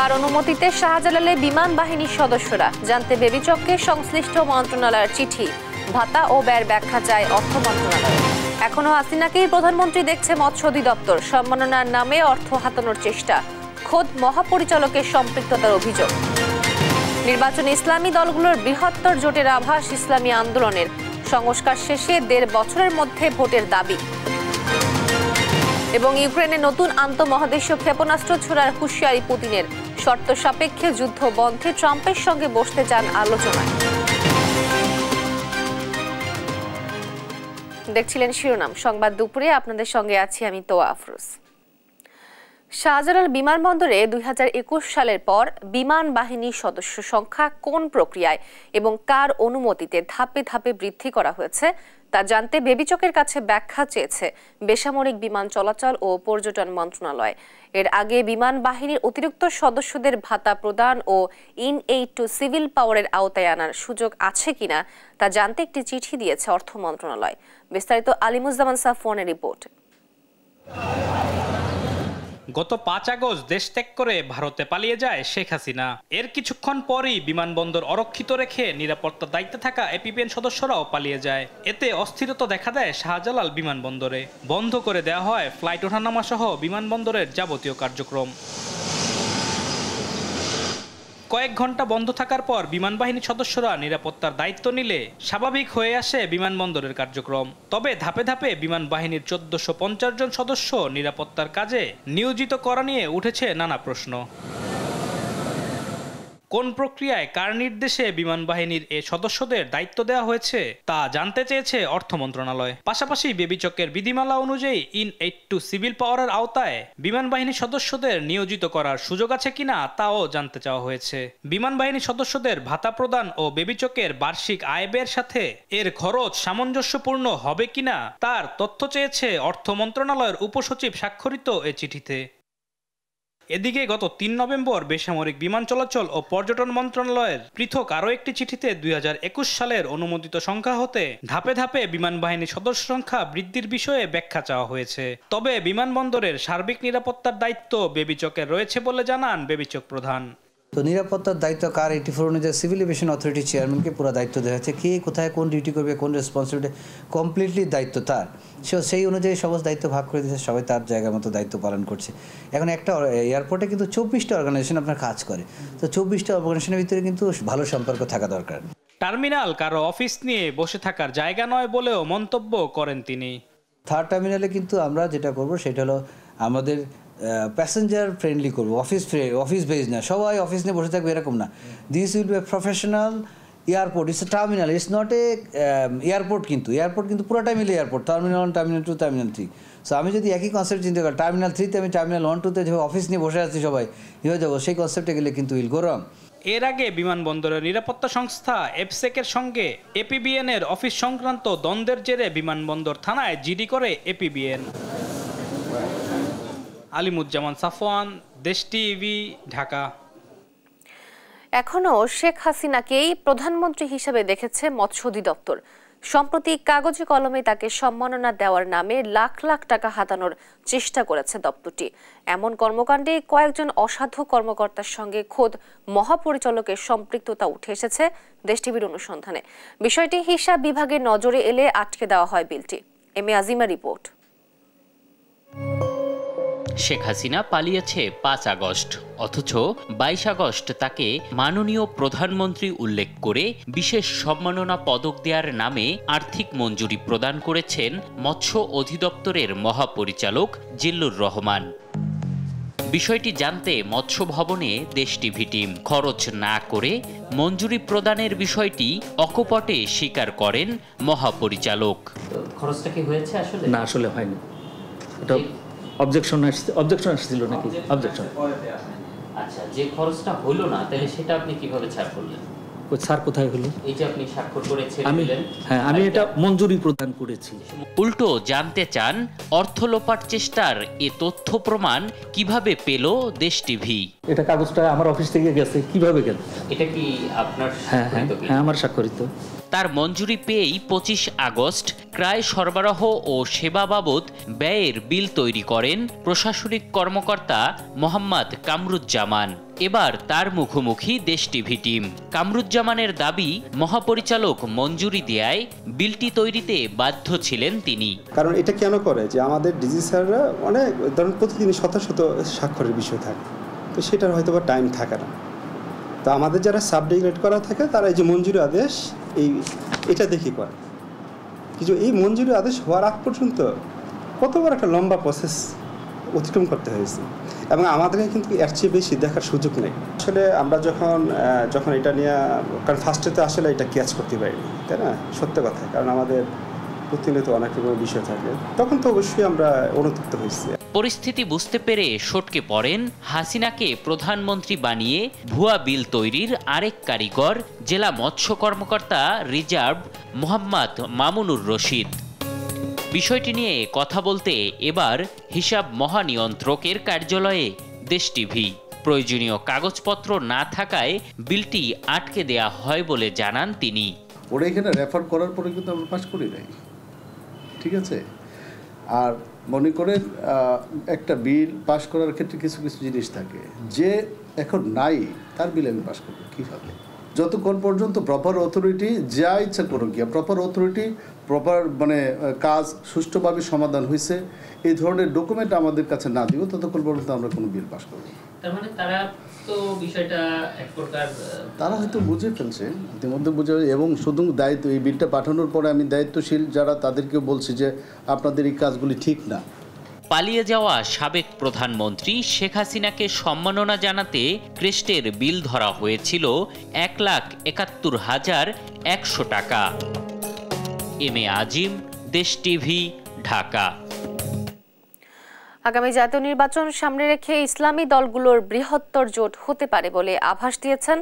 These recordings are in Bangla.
কার অনুমতিতে শাহজালালে বিমান বাহিনীর সদস্যরা, জানতে বেবিচককে সংশ্লিষ্ট মন্ত্রণালয়ের চিঠি। ভাতা ও ব্যয়ের ব্যাখ্যা চায় অর্থ মন্ত্রণালয়। এখনো হাসিনাকেই প্রধানমন্ত্রী দেখছে মৎস্য অধিদপ্তর। সম্মাননার নামে অর্থ হাতানোর চেষ্টা, খোদ মহাপরিচালকের সম্পৃক্ততার অভিযোগ। নির্বাচনে ইসলামী দলগুলোর বৃহত্তর জোটের আভাস ইসলামী আন্দোলনের। সংস্কার শেষে 1.5 বছরের মধ্যে ভোটের দাবি। এবং ইউক্রেনে নতুন আন্তঃমহাদেশীয় ক্ষেপণাস্ত্র ছোড়ার হুঁশিয়ারি পুতিনের। শর্ত সাপেক্ষে যুদ্ধ বন্ধে ট্রাম্পের সঙ্গে বসতে চান আলোচনায়। দেখছিলেন শিরোনাম সংবাদ দুপুরে, আপনাদের সঙ্গে আছি আমি তোয়া আফরোজ। শাহজালাল বিমানবন্দরে 2021 সালের পর বিমান বাহিনীর সদস্য সংখ্যা কোন প্রক্রিয়ায় এবং কার অনুমতিতে ধাপে ধাপে বৃদ্ধি করা হয়েছে তা জানতে বেবিচকের কাছে ব্যাখ্যা চেয়েছে বেসামরিক বিমান চলাচল ও পর্যটন মন্ত্রণালয়। এর আগে বিমান বাহিনীর অতিরিক্ত সদস্যদের ভাতা প্রদান ও ইন-এইড টু সিভিল পাওয়ারের আওতায় আনার সুযোগ আছে কিনা তা জানতে একটি চিঠি দিয়েছে অর্থ মন্ত্রণালয়। বিস্তারিত আলিমুজ্জামান সাফওয়ানের রিপোর্ট। গত 5 আগস্ট দেশ ত্যাগ করে ভারতে পালিয়ে যায় শেখ হাসিনা। এর কিছুক্ষণ পরই বিমানবন্দর অরক্ষিত রেখে নিরাপত্তার দায়িত্বে থাকা এপিবিএন সদস্যরাও পালিয়ে যায়। এতে অস্থিরতা দেখা দেয় শাহজালাল বিমানবন্দরে। বন্ধ করে দেওয়া হয় ফ্লাইট ওঠানামা সহ বিমানবন্দরের যাবতীয় কার্যক্রম। কয়েক ঘন্টা বন্ধ থাকার পর বিমান বাহিনীর সদস্যরা নিরাপত্তার দায়িত্ব নিলে স্বাভাবিক হয়ে আসে বিমানবন্দরের কার্যক্রম। তবে ধাপে ধাপে বিমান বাহিনীর 1450 জন সদস্য নিরাপত্তার কাজে নিয়োজিত করা নিয়ে উঠেছে নানা প্রশ্ন। কোন প্রক্রিয়ায় কার নির্দেশে বিমান বাহিনীর এ সদস্যদের দায়িত্ব দেওয়া হয়েছে তা জানতে চেয়েছে অর্থ মন্ত্রণালয়। পাশাপাশি বেবিচকের বিধিমালা অনুযায়ী ইন-এইড টু সিভিল পাওয়ারের আওতায় বিমান বাহিনীর সদস্যদের নিয়োজিত করার সুযোগ আছে কিনা তাও জানতে চাওয়া হয়েছে। বিমান বাহিনীর সদস্যদের ভাতা প্রদান ও বেবিচকের বার্ষিক আয় ব্যয়ের সাথে এর খরচ সামঞ্জস্যপূর্ণ হবে কিনা তার তথ্য চেয়েছে অর্থ মন্ত্রণালয়ের উপসচিব স্বাক্ষরিত এ চিঠিতে। এদিকে গত 3 নভেম্বর বেসামরিক বিমান চলাচল ও পর্যটন মন্ত্রণালয়ের পৃথক আরও একটি চিঠিতে 2021 সালের অনুমোদিত সংখ্যা হতে ধাপে ধাপে বিমান বাহিনীর সদস্য সংখ্যা বৃদ্ধির বিষয়ে ব্যাখ্যা চাওয়া হয়েছে। তবে বিমানবন্দরের সার্বিক নিরাপত্তার দায়িত্ব বেবিচকের রয়েছে বলে জানান বেবিচক প্রধান। তো নিরাপত্তার দায়িত্ব কার এইটি ফোর অনুযায়ী সিভিল এভিয়েশন অথরিটি চেয়ারম্যানকে পুরো দায়িত্ব দেওয়া হয়েছে। কে কোথায় কোন ডিউটি করবে, কোন রেসপন্সিবিলিটি কমপ্লিটলি দায়িত্ব তার। সেই অনুযায়ী সমস্ত দায়িত্ব ভাগ করে দিয়েছে, সবাই তার জায়গার মতো দায়িত্ব পালন করছে। এখন একটা এয়ারপোর্টে কিন্তু 24টা অর্গানাইজেশন আপনার কাজ করে, তো 24টা অর্গানাইজেশনের ভিতরে কিন্তু ভালো সম্পর্ক থাকা দরকার। টার্মিনাল কারো অফিস নিয়ে বসে থাকার জায়গা নয় বলেও মন্তব্য করেন তিনি। থার্ড টার্মিনালে কিন্তু আমরা যেটা করব সেটা হলো আমাদের প্যাসেঞ্জার ফ্রেন্ডলি করবো, অফিস বেজ না, সবাই অফিস নিয়ে বসে থাকবে এরকম না। This will B a professional airport, it's a terminal, it's not a airport. Airport কিন্তু পুরোটাই মিলে airport, terminal 1, terminal 2, terminal 3। So আমি যদি একই কনসেপ্ট চিন্তা করি, টার্মিনাল 3তে আমি টার্মিনাল 1, 2তে যেভাবে অফিস নিয়ে বসে আছি সবাই হয়ে যাবো, সেই কনসেপ্টে গেলে কিন্তু উইল গো রং। এর আগে বিমানবন্দরের নিরাপত্তা সংস্থা এফসেকের সঙ্গে এপিবিএন এর অফিস সংক্রান্ত দ্বন্দ্বের জেরে বিমানবন্দর থানায় জিডি করে এপিবিএন। আলিমুজ্জামান সাফওয়ান, দেশ টিভি, ঢাকা। এখনো শেখ হাসিনাকেই প্রধানমন্ত্রী হিসেবে দেখেছে মৎস্য অধিদপ্তর। সম্প্রতি কাগজে কলমে তাকে সম্মাননা দেওয়ার নামে লাখ লাখ টাকা হাতানোর চেষ্টা করেছে দপ্তরটি। এমন কর্মকাণ্ডে কয়েকজন অসাধু কর্মকর্তার সঙ্গে খোদ মহাপরিচালকের সম্পৃক্ততা উঠে এসেছে দেশ টিভির অনুসন্ধানে। বিষয়টি হিসাব বিভাগের নজরে এলে আটকে দেওয়া হয় বিলটি। M A Azima report. Sheikh Hasina পালিয়েছে 5 আগস্ট, অথচ 22 আগস্ট তাকে মাননীয় প্রধানমন্ত্রী উল্লেখ করে বিশেষ সম্মাননা পদক দেওয়ার নামে আর্থিক মঞ্জুরি প্রদান করেছেন মৎস্য অধিদপ্তরের মহাপরিচালক জিল্লুর রহমান। বিষয়টি জানতে মৎস্য ভবনে দেশ টিভি টিম খরচ না করে মঞ্জুরি প্রদানের বিষয়টি অকপটে স্বীকার করেন মহাপরিচালক। খরচটা কি হয়েছে আসলে? না, আসলে হয়নি। এটা অবজেকশন আসছিল নাকি? অবজেকশন। আচ্ছা, যে খরচটা হলো না তাহলে সেটা আপনি কিভাবে ছাড় করলেন? ওই ছাড় কোথায় হলো? এই যে আপনি স্বাক্ষর করেছেন। আমি এটা মঞ্জুরি প্রদান করেছি। উল্টো জানতে চান অর্থ লোপাট চেষ্টার এ তথ্য প্রমাণ কিভাবে পেল দেশ টিভি। এটা কাগজটা আমার অফিস থেকে গেছে, কিভাবে গেল? এটা কি আপনার? হ্যাঁ, আমার স্বাক্ষরিত। তার মঞ্জুরি পেয়েই 25 আগস্ট ক্রয় সরবরাহ ও সেবা বাবদ ব্যয়ের বিল তৈরি করেন প্রশাসনিক কর্মকর্তা মোহাম্মদ কামরুজ্জামান। এবার তার মুখোমুখি দেশ টিভি টিম। কামরুজ্জামানের দাবি, মহাপরিচালক মঞ্জুরি দেয়ায় বিলটি তৈরিতে বাধ্য ছিলেন তিনি। কারণ এটা কেন করে যে আমাদের ডিজি স্যাররা অনেক ধরুন প্রতিদিন শত শত স্বাক্ষরের বিষয় থাকে, তো সেটার হয়তো বা টাইম থাকে না। তো আমাদের যারা সাবডিভিশন করা থাকে তারা এই যে মঞ্জুরি আদেশ এটা দেখি করে, কিন্তু এই মঞ্জুরি আদেশ হওয়ার আগ পর্যন্ত কতবার একটা লম্বা প্রসেস অতিক্রম করতে হয়েছে, এবং আমাদেরকে কিন্তু এর চেয়ে বেশি দেখার সুযোগ নেই। আসলে আমরা যখন এটা নিয়ে, কারণ ফার্স্টে তো আসলে এটা ক্যাচ করতে পারিনি, তাই না, সত্য কথা, কারণ আমাদের প্রতিনিয়ত অনেক রকমের বিষয় থাকে, তখন তো অবশ্যই আমরা অনুতপ্ত হয়েছি। পরিস্থিতি বুঝতে পেরে সটকে পড়েন হাসিনাকে প্রধানমন্ত্রী বানিয়ে ভুয়া বিল তৈরির আরেক কারিগর, জেলা মৎস্য কর্মকর্তা রিজার্ভ মোহাম্মদ মামুনুর রশিদ। বিষয়টি নিয়ে কথা বলতে এবার হিসাব মহানিয়ন্ত্রকের কার্যালয়ে দেশ টিভি। প্রয়োজনীয় কাগজপত্র না থাকায় বিলটি আটকে দেয়া হয় বলে জানান তিনি। ওরা এখানে রেফার করার পরে কিন্তু আমরা পাস করি নাই, ঠিক আছে। আর মনে করেন একটা বিল পাস করার ক্ষেত্রে কিছু কিছু জিনিস থাকে যে এখন নাই, তার বিল আমি পাস করবো কীভাবে? যতক্ষণ পর্যন্ত প্রপার অথরিটি যা ইচ্ছা করুক গিয়া, প্রপার অথরিটি প্রপার কাজ সুষ্ঠুভাবে সমাধান হয়েছে এই ধরনের ডকুমেন্ট আমাদের কাছে না দিব, ততক্ষণ পর্যন্ত আমরা কোনো বিল পাস করব। তার মানে তারা তো বিষয়টা এক প্রকার তারা হয়তো বুঝে ফেলছে, ইতিমধ্যে বুঝে, এবং শুধু দায়িত্ব এই বিলটা পাঠানোর পরে আমি দায়িত্বশীল যারা তাদেরকে বলছি যে আপনাদের এই কাজগুলি ঠিক না। পালিয়ে যাওয়া সাবেক প্রধানমন্ত্রী শেখ হাসিনাকে সম্মাননা জানাতে ক্রেস্টের বিল ধরা হয়েছিল 1,71,100 টাকা। এম এ আজিম, দেশ টিভি, ঢাকা। আগামী জাতীয় নির্বাচন সামনে রেখে ইসলামী দলগুলোর বৃহত্তর জোট হতে পারে বলে আভাস দিয়েছেন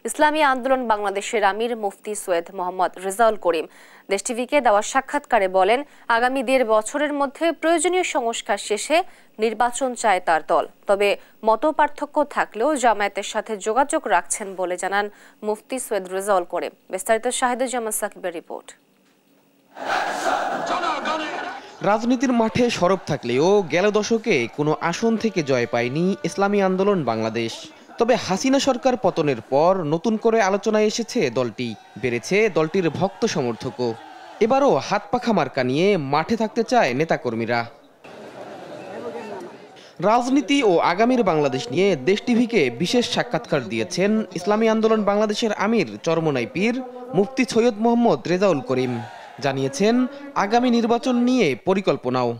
ইসলামী আন্দোলন বাংলাদেশের আমির মুফতি সৈয়দ মোহাম্মদ রেজাউল করিম। দেশ টিভিকে দেওয়া সাক্ষাৎকারে বলেন, আগামী 1.5 বছরের মধ্যে প্রয়োজনীয় সংস্কার শেষে নির্বাচন চায় তার দল। তবে মতপার্থক্য থাকলেও জামায়াতের সাথে যোগাযোগ রাখছেন বলে জানান মুফতি সৈয়দ রেজাউল করিম। বিস্তারিত শাহিদুজ্জামান সাকিবের রিপোর্ট। রাজনীতির মাঠে সরব থাকলেও গেল দশকে কোনো আসন থেকে জয় পায়নি ইসলামী আন্দোলন বাংলাদেশ। তবে হাসিনা সরকার পতনের পর নতুন করে আলোচনায় এসেছে দলটি, বেড়েছে দলটির ভক্ত সমর্থকও। এবারও হাত পাখা মার্কা নিয়ে মাঠে থাকতে চায় নেতাকর্মীরা। রাজনীতি ও আগামীর বাংলাদেশ নিয়ে দেশ টিভিকে বিশেষ সাক্ষাৎকার দিয়েছেন ইসলামী আন্দোলন বাংলাদেশের আমির চরমোনাই পীর মুফতি সৈয়দ মোহাম্মদ রেজাউল করিম। জানিয়েছেন, আগামী নির্বাচন নিয়ে পরিকল্পনাও।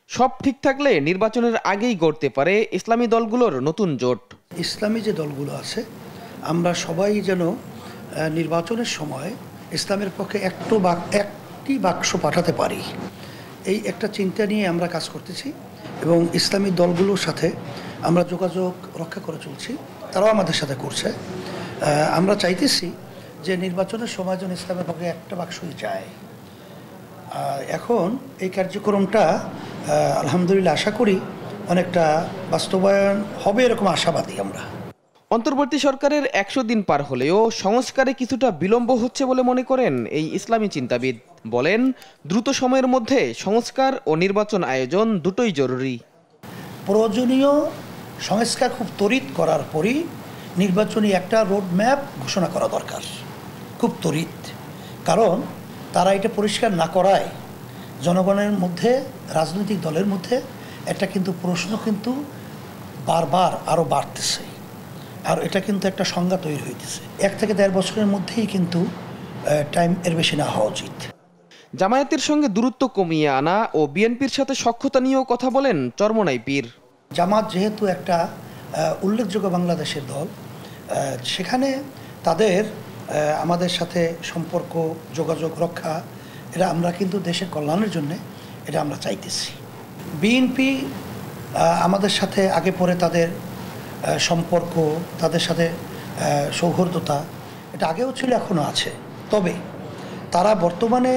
সব ঠিক থাকলে নির্বাচনের আগেই গড়তে পারে ইসলামী দলগুলোর নতুন জোট। ইসলামী যে দলগুলো আছে, আমরা সবাই যেন নির্বাচনের সময় ইসলামের পক্ষে একটি বাক্স পাঠাতে পারি, এই একটা চিন্তা নিয়ে আমরা কাজ করতেছি এবং ইসলামী দলগুলোর সাথে আমরা যোগাযোগ রক্ষা করে চলছি, তারাও আমাদের সাথে করছে। আমরা চাইতেছি যে নির্বাচনের সময় যেন ইসলামের পক্ষে একটা বাক্সই যায়। এখন এই কার্যক্রমটা আলহামদুলিল্লাহ আশা করি অনেকটা বাস্তবায়ন হবে, এরকম আশাবাদী আমরা। অন্তর্বর্তী সরকারের 100 দিন পার হলেও সংস্কারে কিছুটা বিলম্ব হচ্ছে বলে মনে করেন এই ইসলামী চিন্তাবিদ। বলেন, দ্রুত সময়ের মধ্যে সংস্কার ও নির্বাচন আয়োজন দুটোই জরুরি। প্রয়োজনীয় সংস্কার খুব ত্বরিত করার পরই নির্বাচনী একটা রোডম্যাপ ঘোষণা করা দরকার, খুব ত্বরিত। কারণ তারা এটা পরিষ্কার না করায় জনগণের মধ্যে, রাজনৈতিক দলের মধ্যে একটা কিন্তু প্রশ্ন কিন্তু বারবার আরও বাড়তেছে, আর এটা কিন্তু একটা সংজ্ঞা তৈরি হইতেছে। 1 থেকে 1.5 বছরের মধ্যেই কিন্তু টাইম এর বেশি না হওয়া উচিত। জামায়াতের সঙ্গে দূরত্ব কমিয়ে আনা ও বিএনপির সাথে সখ্যতা নিয়েও কথা বলেন চরমোনাই পীর। জামাত যেহেতু একটা উল্লেখযোগ্য বাংলাদেশের দল, সেখানে তাদের আমাদের সাথে সম্পর্ক, যোগাযোগ রক্ষা, এটা আমরা কিন্তু দেশের কল্যাণের জন্য এটা আমরা চাইতেছি। বিএনপি আমাদের সাথে আগে পরে তাদের সম্পর্ক, তাদের সাথে সৌহার্দ্যতা এটা আগেও ছিল, এখনও আছে। তবে তারা বর্তমানে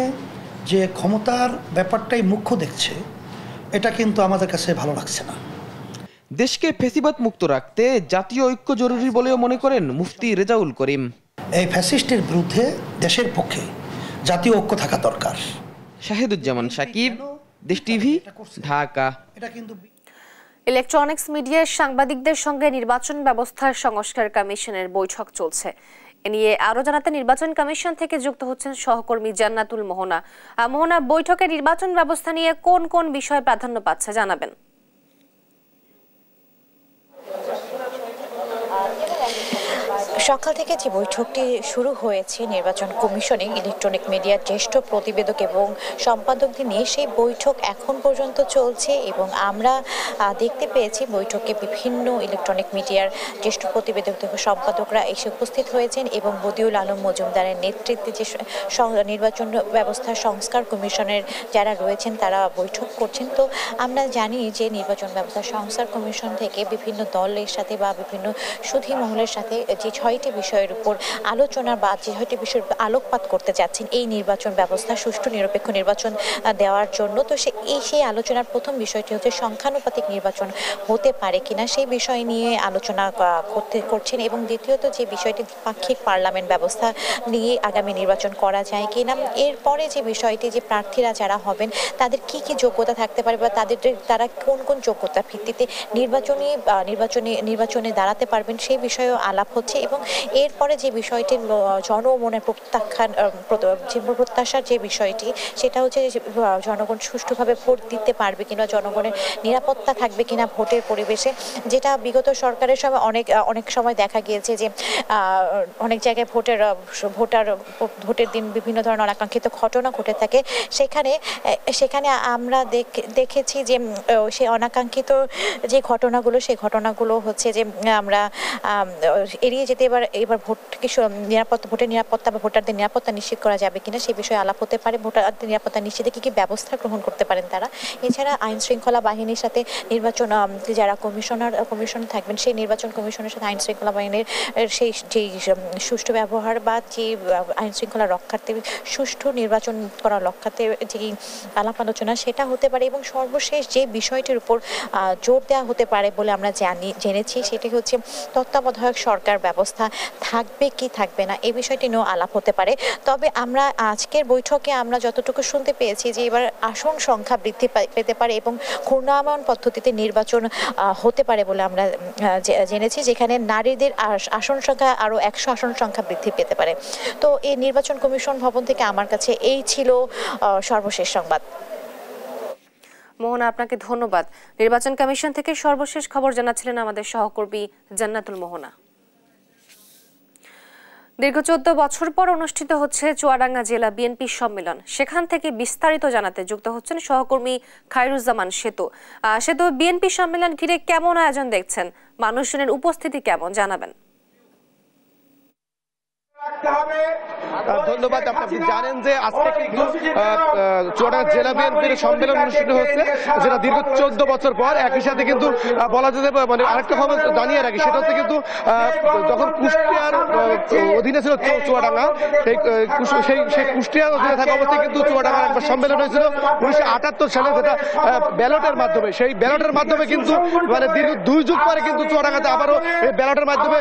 যে ক্ষমতার ব্যাপারটাই মুখ্য দেখছে, এটা কিন্তু আমাদের কাছে ভালো লাগছে না। দেশকে ফ্যাসিবাদ মুক্ত রাখতে জাতীয় ঐক্য জরুরি বলেও মনে করেন মুফতি রেজাউল করিম। এই ফ্যাসিস্টের বিরুদ্ধে দেশের পক্ষে জাতীয় ঐক্য থাকা দরকার। শাহিদুজ্জামান সাকিব, দেশ টিভি, ঢাকা। ইলেকট্রনিক্স মিডিয়ার সাংবাদিকদের সঙ্গে নির্বাচন ব্যবস্থার সংস্কার কমিশনের বৈঠক চলছে। এ নিয়ে আরো জানাতে নির্বাচন কমিশন থেকে যুক্ত হচ্ছেন সহকর্মী জান্নাতুল মোহনা। মোহনা, বৈঠকে নির্বাচন ব্যবস্থা নিয়ে কোন কোন বিষয় প্রাধান্য পাচ্ছে জানাবেন। সকাল থেকে যে বৈঠকটি শুরু হয়েছে নির্বাচন কমিশনে ইলেকট্রনিক মিডিয়ার জ্যেষ্ঠ প্রতিবেদক এবং সম্পাদকদের নিয়ে, সেই বৈঠক এখন পর্যন্ত চলছে এবং আমরা দেখতে পেয়েছি বৈঠকে বিভিন্ন ইলেকট্রনিক মিডিয়ার জ্যেষ্ঠ প্রতিবেদক এবং সম্পাদকরা এসে উপস্থিত হয়েছেন এবং বদিউল আলম মজুমদারের নেতৃত্বে যে নির্বাচন ব্যবস্থা সংস্কার কমিশনের যারা রয়েছেন তারা বৈঠক করছেন। তো আমরা জানি যে নির্বাচন ব্যবস্থা সংস্কার কমিশন থেকে বিভিন্ন দলের সাথে বা বিভিন্ন সুধী মহলের সাথে যে 6টি বিষয়ের উপর আলোচনা বা যে 6টি বিষয়ের উপর আলোকপাত করতে যাচ্ছেন এই নির্বাচন ব্যবস্থা সুষ্ঠু নিরপেক্ষ নির্বাচন দেওয়ার জন্য। তো সেই আলোচনার প্রথম বিষয়টি হচ্ছে সংখ্যানুপাতিক নির্বাচন হতে পারে কিনা, সেই বিষয় নিয়ে আলোচনা করছেন এবং দ্বিতীয়ত যে বিষয়টি পাক্ষিক পার্লামেন্ট ব্যবস্থা নিয়ে আগামী নির্বাচন করা যায় কিনা। এরপরে যে বিষয়টি যে প্রার্থীরা যারা হবেন তাদের কি কি যোগ্যতা থাকতে পারে বা তারা কোন কোন যোগ্যতার ভিত্তিতে নির্বাচনে দাঁড়াতে পারবেন সেই বিষয়েও আলাপ হচ্ছে। এবং এরপরে যে বিষয়টি জনমনের প্রত্যাশার যে বিষয়টি সেটা হচ্ছে জনগণ সুষ্ঠুভাবে ভোট দিতে পারবে কিনা, জনগণের নিরাপত্তা থাকবে কিনা ভোটের পরিবেশে, যেটা বিগত সরকারের সময় অনেক সময় দেখা গিয়েছে যে অনেক জায়গায় ভোটের দিন বিভিন্ন ধরনের অনাকাঙ্ক্ষিত ঘটনা ঘটে থাকে। সেখানে আমরা দেখেছি যে সেই অনাকাঙ্ক্ষিত যে ঘটনাগুলো সেই ঘটনাগুলো হচ্ছে যে আমরা এড়িয়ে যেতে এবার ভোটের নিরাপত্তা বা ভোটারদের নিরাপত্তা নিশ্চিত করা যাবে কিনা সেই বিষয়ে আলাপ হতে পারে। ভোটারদের নিরাপত্তা নিশ্চিতে কি কি ব্যবস্থা গ্রহণ করতে পারেন তারা। এছাড়া আইন শৃঙ্খলা বাহিনীর সাথে নির্বাচন যারা কমিশন থাকবেন সেই নির্বাচন কমিশনের সাথে আইন শৃঙ্খলা বাহিনীর সেই যেই সুষ্ঠু ব্যবহার বা যে আইন শৃঙ্খলা রক্ষার্থে সুষ্ঠু নির্বাচন করার লক্ষ্যার্থে যে আলাপ আলোচনা সেটা হতে পারে। এবং সর্বশেষ যে বিষয়টির উপর জোর দেওয়া হতে পারে বলে আমরা জেনেছি সেটি হচ্ছে তত্ত্বাবধায়ক সরকার ব্যবস্থা থাকবে কি থাকবে না এই বিষয়টি নিয়েও আলাপ হতে পারে। তবে আমরা আজকের বৈঠকে আমরা যতটুকু শুনতে পেয়েছি যে এবার আসন সংখ্যা বৃদ্ধি পেতে পারে এবং ঘূর্ণায়মান পদ্ধতিতে নির্বাচন হতে পারে বলে আমরা জেনেছি, যেখানে নারীদের আসন সংখ্যা আরও 100 আসন সংখ্যা বৃদ্ধি পেতে পারে। তো এই নির্বাচন কমিশন ভবন থেকে আমার কাছে এই ছিল সর্বশেষ সংবাদ। মোহনা, আপনাকে ধন্যবাদ। নির্বাচন কমিশন থেকে সর্বশেষ খবর জানাচ্ছিলেন আমাদের সহকর্মী জান্নাতুল মোহনা। দীর্ঘ 14 বছর পর অনুষ্ঠিত হচ্ছে চুয়াডাঙ্গা জেলা বিএনপি সম্মেলন। সেখান থেকে বিস্তারিত জানাতে যুক্ত হচ্ছেন সহকর্মী খায়রুজ্জামান সেতু। বিএনপি সম্মেলন ঘিরে কেমন আয়োজন দেখছেন, মানুষজনের উপস্থিতি কেমন জানাবেন। ধন্যবাদ। আপনি জানেন যে আজকে কিন্তু চুয়াডাঙ্গা জেলা বিএনপির সম্মেলন অনুষ্ঠিত হচ্ছে, যেটা দীর্ঘ 14 বছর পর। একই সাথে কিন্তু বলা যেতে মানে আরেকটা খবর জানিয়ে রাখি, সেটা হচ্ছে কিন্তু যখন কুষ্টিয়ার অধীনে ছিল চুয়াডাঙ্গা, সেই কুষ্টিয়ার অধীনে থাকা অবস্থায় কিন্তু চুয়াডাঙ্গার একটা সম্মেলন হয়েছিল 1978 সালে, যেটা ব্যালটের মাধ্যমে। সেই ব্যালটের মাধ্যমে কিন্তু মানে দীর্ঘ 2 যুগ পরে কিন্তু চুয়াডাঙ্গাতে আবারও এই ব্যালটের মাধ্যমে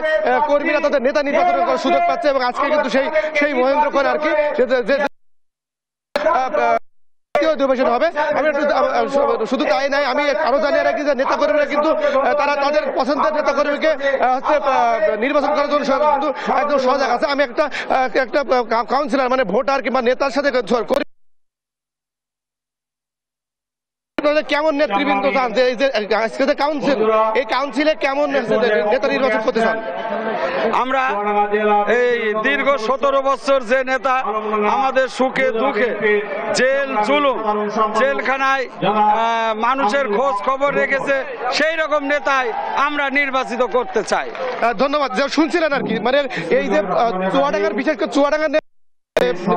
কর্মীরা তাদের নেতা নির্বাচন করার সুযোগ পাচ্ছে। এবং আজকে কিন্তু সেই মহেন্দ্র করে আর কি অধিবেশন হবে। আমি শুধু তাই নাই, আমি আরো জানিয়ে রাখি যে নেতা কর্মীরা কিন্তু তারা তাদের পছন্দের নেতা কর্মীকে হচ্ছে নির্বাচন করার জন্য কিন্তু একদম সজাগ আছে। আমি একটা কাউন্সিলর মানে ভোটার কিংবা নেতার সাথে কেমন নেতৃবৃন্দ চান যে আজকে যে কাউন্সিল, এই কাউন্সিলে কেমন নেতা নির্বাচন করতে চান? আমরা এই দীর্ঘ 17 বছর যে নেতা আমাদের সুখে দুঃখে জেল জুলুম জেলখানায় মানুষের খোঁজ খবর রেখেছে, সেই রকম নেতাই আমরা নির্বাচিত করতে চাই। ধন্যবাদ। যা শুনছিলেন আর কি, মানে এই যে চুয়াডাঙ্গার, বিশেষ করে চুয়াডাঙ্গার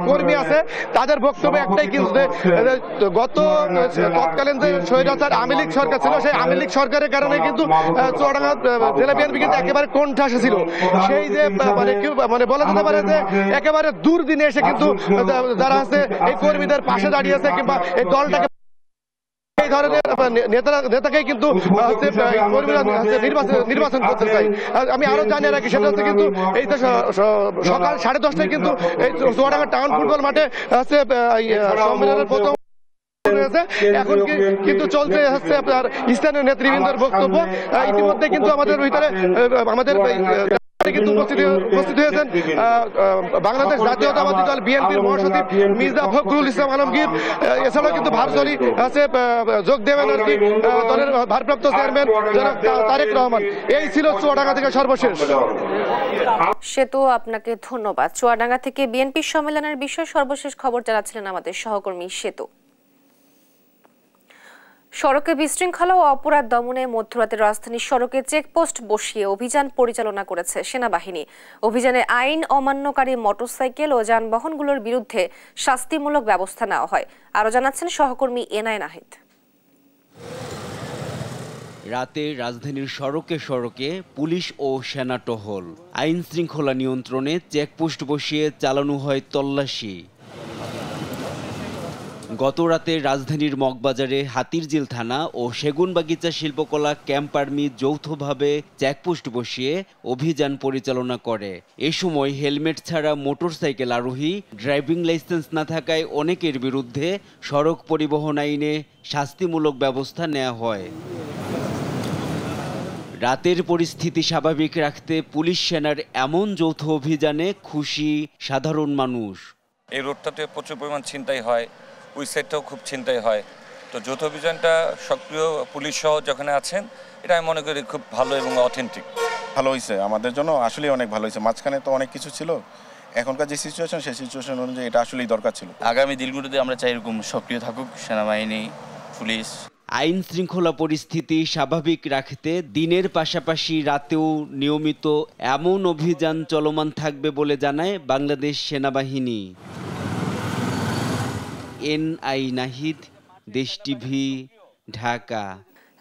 কর্মী আছে তাদের বক্তব্য একটাই, কিন্তু গত তৎকালীন যে স্বৈরাচার আওয়ামী লীগ সরকার ছিল, সেই আওয়ামী লীগ সরকারের কারণে কিন্তু চুয়াডাঙ্গা জেলা বিএনপি কিন্তু একেবারে কোণঠাসা ছিল। সেই যে মানে বলা যেতে পারে যে একেবারে দুর্দিনে এসে কিন্তু যারা আছে এই কর্মীদের পাশে দাঁড়িয়েছে কিংবা এই দলটাকে এই ধরনের নেতাকেই কিন্তু নির্বাচন করতে চাই। আমি আরো জানিয়ে রাখি, সেটা হচ্ছে কিন্তু এই যে সকাল 10:30টায় কিন্তু এই চুয়াডাঙ্গা টাউন ফুটবল মাঠে হচ্ছে সম্মেলনের প্রথম এখন কিন্তু চলছে হচ্ছে আপনার স্থানীয় নেতৃবৃন্দের বক্তব্য। ইতিমধ্যে কিন্তু আমাদের ভিতরে কিন্তু উপস্থিত হয়েছেন বাংলাদেশ জাতীয়তাবাদী দল বিএনপির মহাসচিব মির্জা ফখরুল ইসলাম আলমগীর। এছাড়াও কিন্তু ভার্চুয়ালি আছে যোগ দেবেন আর কি দলের ভারপ্রাপ্ত চেয়ারম্যান জনাব তারেক রহমান। এই ছিল চুয়াডাঙ্গা থেকে সর্বশেষ। সেতু, আপনাকে ধন্যবাদ। চুয়াডাঙ্গা থেকে বিএনপি সম্মেলনের বিষয়ে সর্বশেষ খবর জানাচ্ছিলেন আমাদের সহকর্মী সেতু। সড়কে বিশৃঙ্খলা ও অপরাধ দমনে মধ্যরাতে রাজধানীর সড়কে চেকপোস্ট বসিয়ে অভিযান পরিচালনা করেছে সেনাবাহিনী। অভিযানে আইন অমান্যকারী মোটরসাইকেল ও যানবাহনগুলোর বিরুদ্ধে শাস্তিমূলক ব্যবস্থা নেওয়া হয়। আরো জানাচ্ছেন সহকর্মী এনআই নাহিদ। রাতে রাজধানীর সড়কে সড়কে পুলিশ ও সেনা টহল, আইন শৃঙ্খলা নিয়ন্ত্রণে চেকপোস্ট বসিয়ে চালানো হয় তল্লাশি। গত রাতে রাজধানীর মগবাজারে হাতিরঝিল থানা ও সেগুনবাগিচা শিল্পকলা ক্যাম্প আর্মি যৌথভাবে চেকপোস্ট বসিয়ে অভিযান পরিচালনা করে। এ সময় হেলমেট ছাড়া মোটরসাইকেল আরোহী, ড্রাইভিং লাইসেন্স না থাকায় অনেকের বিরুদ্ধে সড়ক পরিবহন আইনে শাস্তিমূলক ব্যবস্থা নেওয়া হয়। রাতের পরিস্থিতি স্বাভাবিক রাখতে পুলিশ সেনার এমন যৌথ অভিযানে খুশি সাধারণ মানুষ। এই রোডটাতে প্রচুর পরিমাণ ছিনতাই হয়, ওই সাইডটাও খুব ছিনতাই হয়। তো যৌথ অভিযানটা সক্রিয় পুলিশ সহ যেখানে আছেন, এটা আমি মনে করি খুব ভালো এবং অথেন্টিক। ভালো হয়েছে আমাদের জন্য, আসলেই অনেক ভালো হয়েছে। মাঝখানে তো অনেক কিছু ছিল, এখনকার যে সিচুয়েশন সেই সিচুয়েশন অনুযায়ী এটা আসলেই দরকার ছিল। আগামী দিনগুলোতে আমরা চাই এরকম সক্রিয় থাকুক সেনাবাহিনী, পুলিশ। আইন শৃঙ্খলা পরিস্থিতি স্বাভাবিক রাখতে দিনের পাশাপাশি রাতেও নিয়মিত এমন অভিযান চলমান থাকবে বলে জানায় বাংলাদেশ সেনাবাহিনী। এনআই নাহিদ, দেশ টিভি, ঢাকা।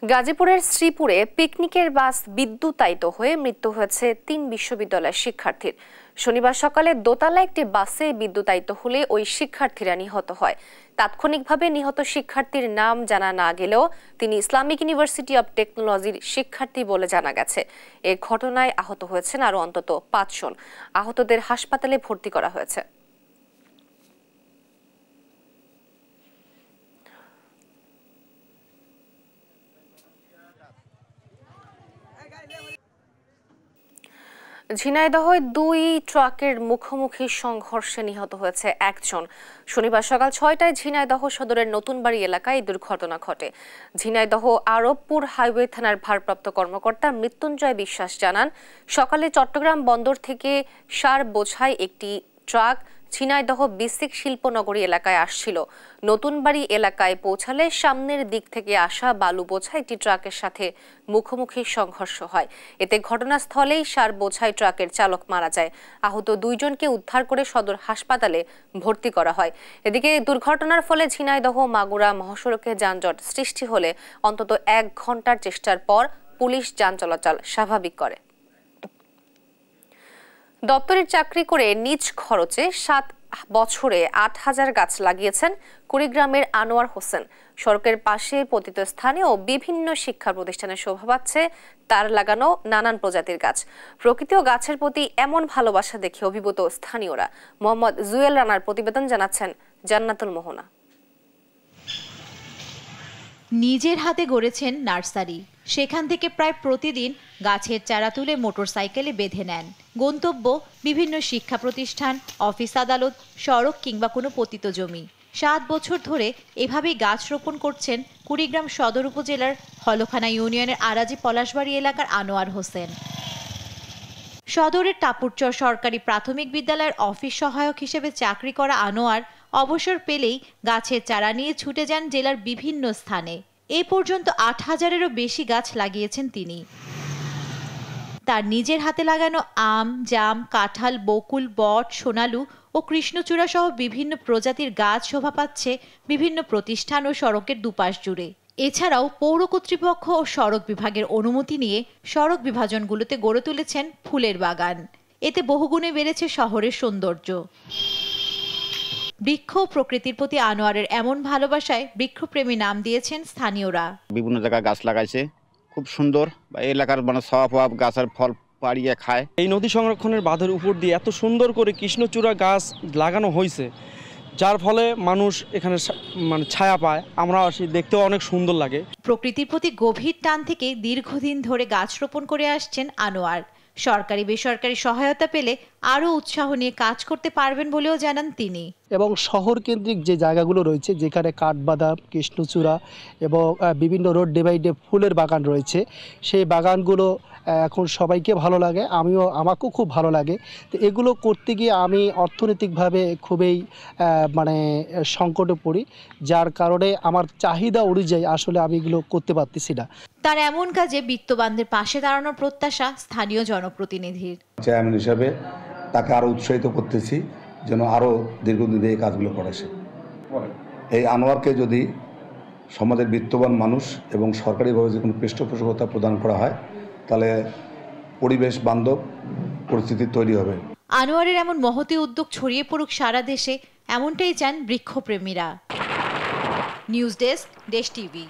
গাজীপুরের শ্রীপুরে পিকনিকের বাস বিদ্যুতায়িত হয়ে মৃত্যু হয়েছে 3 বিশ্ববিদ্যালয়ের শিক্ষার্থীর। শনিবার সকালে দোতলা একটি বাসে বিদ্যুতায়িত হলে ওই শিক্ষার্থীরা নিহত হয়। তাৎক্ষণিকভাবে নিহত শিক্ষার্থীর নাম জানা না গেলেও তিনি ইসলামিক ইউনিভার্সিটি অব টেকনোলজির শিক্ষার্থী বলে জানা গেছে। এ ঘটনায় আহত হয়েছেন আরও অন্তত 5 জন। আহতদের হাসপাতালে ভর্তি করা হয়েছে। ঝিনাইদহে 2 ট্রাকের মুখোমুখি সংঘর্ষে নিহত হয়েছে 1 জন। শনিবার সকাল 6টায় ঝিনাইদহ সদরের নতুনবাড়ি এলাকায় দুর্ঘটনা ঘটে। ঝিনাইদহ আরবপুর হাইওয়ে থানার ভারপ্রাপ্ত কর্মকর্তা মৃত্যুঞ্জয় বিশ্বাস জানান, সকালে চট্টগ্রাম বন্দর থেকে সার বোঝাই একটি ট্রাক ঝিনাইদহ বিসিক শিল্পনগরী এলাকায় আসছিল। নতুনবাড়ি এলাকায় পৌঁছালে সামনের দিক থেকে আসা বালু বোঝাই একটি ট্রাকের সাথে মুখোমুখি সংঘর্ষ হয়। এতে ঘটনাস্থলেই সার বোঝাই ট্রাকের চালক মারা যায়। আহত 2 জনকে উদ্ধার করে সদর হাসপাতালে ভর্তি করা হয়। এদিকে দুর্ঘটনার ফলে ঝিনাইদহ মাগুরা মহাসড়কে যানজট সৃষ্টি হলে অন্তত 1 ঘন্টার চেষ্টার পর পুলিশ যান চলাচল স্বাভাবিক করে। দপ্তরের চাকরি করে নিজ খরচে 7 বছরে 8000 গাছ লাগিয়েছেন কুড়িগ্রামের আনোয়ার হোসেন। সড়কের পাশে পতিত স্থানে ও বিভিন্ন শিক্ষা প্রতিষ্ঠানে শোভা পাচ্ছে তার লাগানো নানান প্রজাতির গাছ। প্রকৃতি ও গাছের প্রতি এমন ভালোবাসা দেখে অভিভূত স্থানীয়রা। মোহাম্মদ জুয়েল রানার প্রতিবেদন জানাচ্ছেন জান্নাতুল মোহনা। নিজের হাতে গড়েছেন নার্সারি, সেখান থেকে প্রায় প্রতিদিন গাছের চারা তুলে মোটরসাইকেলে বেঁধে নেন। গন্তব্য বিভিন্ন শিক্ষা প্রতিষ্ঠান, অফিস আদালত, সড়ক কিংবা কোনো পতিত জমি। 7 বছর ধরে এভাবেই গাছ রোপণ করছেন কুড়িগ্রাম সদর উপজেলার হলখানা ইউনিয়নের আরাজি পলাশবাড়ি এলাকার আনোয়ার হোসেন। সদরের টাপুরচর সরকারি প্রাথমিক বিদ্যালয়ের অফিস সহায়ক হিসেবে চাকরি করা আনোয়ার অবসর পেলেই গাছের চারা নিয়ে ছুটে যান জেলার বিভিন্ন স্থানে। এ পর্যন্ত 8000-এরও বেশি গাছ লাগিয়েছেন তিনি। তার নিজের হাতে লাগানো আম, জাম, কাঁঠাল, বকুল, বট, সোনালু ও কৃষ্ণচূড়া সহ বিভিন্ন প্রজাতির গাছ শোভা পাচ্ছে বিভিন্ন প্রতিষ্ঠান ও সড়কের দুপাশ জুড়ে। এছাড়াও পৌর কর্তৃপক্ষ ও সড়ক বিভাগের অনুমতি নিয়ে সড়ক বিভাজনগুলোতে গড়ে তুলেছেন ফুলের বাগান। এতে বহুগুণে বেড়েছে শহরের সৌন্দর্য। বৃক্ষ ও প্রকৃতির প্রতি আনোয়ারের এমন ভালোবাসায় বৃক্ষপ্রেমী নাম দিয়েছেন স্থানীয়রা। বিভিন্ন জায়গায় গাছ লাগাইছে, খুব সুন্দর। এলাকার মানে সব গাছের ফল পাড়িয়ে খায়। এই নদী সংরক্ষণের বাঁধের উপর দিয়ে এত সুন্দর করে কৃষ্ণচূড়া গাছ লাগানো হয়েছে, যার ফলে মানুষ এখানে মানে ছায়া পায়, আমরা আসি, দেখতেও অনেক সুন্দর লাগে। প্রকৃতির প্রতি গভীর টান থেকে দীর্ঘদিন ধরে গাছ রোপণ করে আসছেন আনোয়ার। সরকারি বেসরকারি সহায়তা পেলে আরও উৎসাহ নিয়ে কাজ করতে পারবেন বলেও জানান তিনি। এবং শহর কেন্দ্রিক যে জায়গাগুলো রয়েছে যেখানে কাঠবাদাম, কৃষ্ণচূড়া এবং বিভিন্ন রোড ডিভাইডে ফুলের বাগান রয়েছে, সেই বাগানগুলো এখন সবাইকে ভালো লাগে, আমাকেও খুব ভালো লাগে। তো এগুলো করতে গিয়ে আমি অর্থনৈতিকভাবে খুবই মানে সংকটে পড়ি, যার কারণে আমার চাহিদা অনুযায়ী আসলে আমি এগুলো করতে পারতেছি না। তার এমন কাজে বিত্তবানদের পাশে দাঁড়ানোর প্রত্যাশা স্থানীয় জনপ্রতিনিধির। চেয়ারম্যান হিসাবে তাকে আরও উৎসাহিত করতেছি যেন আরও দীর্ঘদিন এই কাজগুলো করে। এই আনোয়ারকে যদি সমাজের বিত্তবান মানুষ এবং সরকারিভাবে যে কোনো পৃষ্ঠপোষকতা প্রদান করা হয় তাহলে পরিবেশ বান্ধব পরিস্থিতি তৈরি হবে। আনোয়ারের এমন মহতী উদ্যোগ ছড়িয়ে পড়ুক সারা দেশে, এমনটাই চান বৃক্ষপ্রেমীরা। নিউজ ডেস্ক, দেশ টিভি।